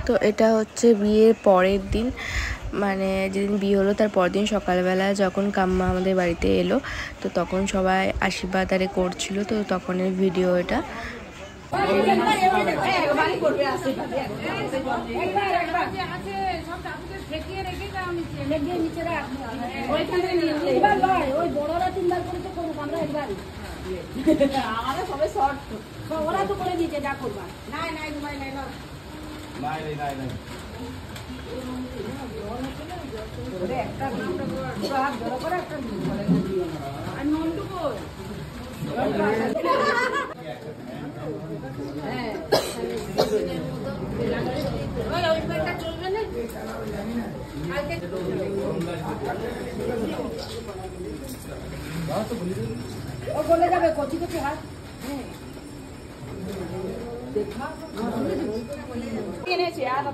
তো এটা হচ্ছে বিয়ের পরের দিন, মানে যেদিন বিয়ে হলো তার পরের দিন সকালবেলা যখন কাম্মা আমাদের বাড়িতে এলো, তো তখন সবাই আশীর্বাদ আরে করছিল, তো তখনের ভিডিও এটা। বলে যাবে কচি কচি হাত এনেছে আর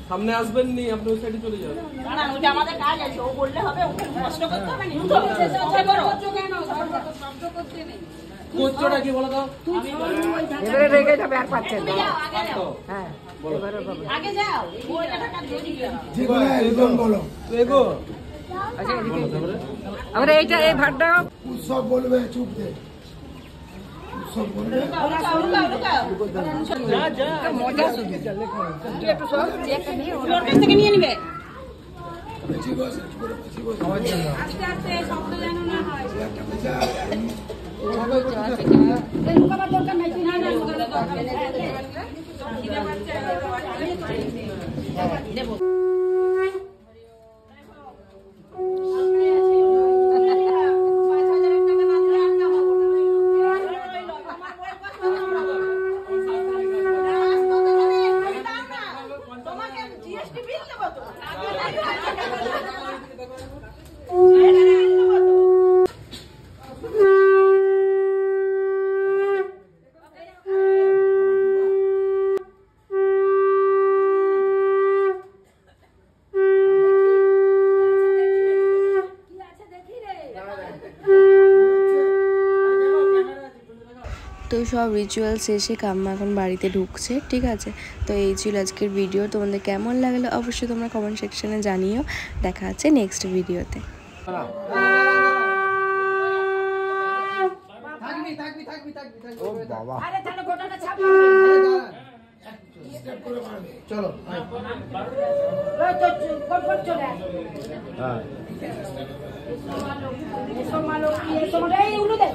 সামনে আসবেন নি, আপনি ওই সাইডে চলে যাবেন। না না, ওটা আমাদের কাজ আছে, ও বললে হবে, ওকে কষ্ট করতে হবে না। শব্দ করতে নেই। কোচটা কি বলো তো? এবারে রেগে যাবে, আর পাচ্ছেন না। হ্যাঁ, আগে যাও, ওইটা টাকা দিয়ে দিলাম। ঠিক আছে, একদম বলো। এগো। আচ্ছা, আমরা এইটা এই ভাতটা উৎসব বলবে, চুপ দে। উৎসব বলবে। যা যা। মজা শুধু। তুই একটু সব একটা নিয়ে ওর কাছ থেকে নিয়ে নিবে। বেশি বসে, বেশি বসে। আস্তে আস্তে শব্দ যেন না হয়। একটা বেশি লুকাবার দরকার নাই, না না, লুকাবার দরকার নেই। দেবো। তো সব রিচুয়াল শেষে কাম্মা এখন বাড়িতে ঢুকছে, ঠিক আছে। তো এই ছিল আজকের ভিডিও, তোমাদের কেমন লাগলো অবশ্যই তোমরা কমেন্ট সেকশনে জানিও। দেখা হচ্ছে নেক্সট ভিডিওতে। চলো। এই উলু দে।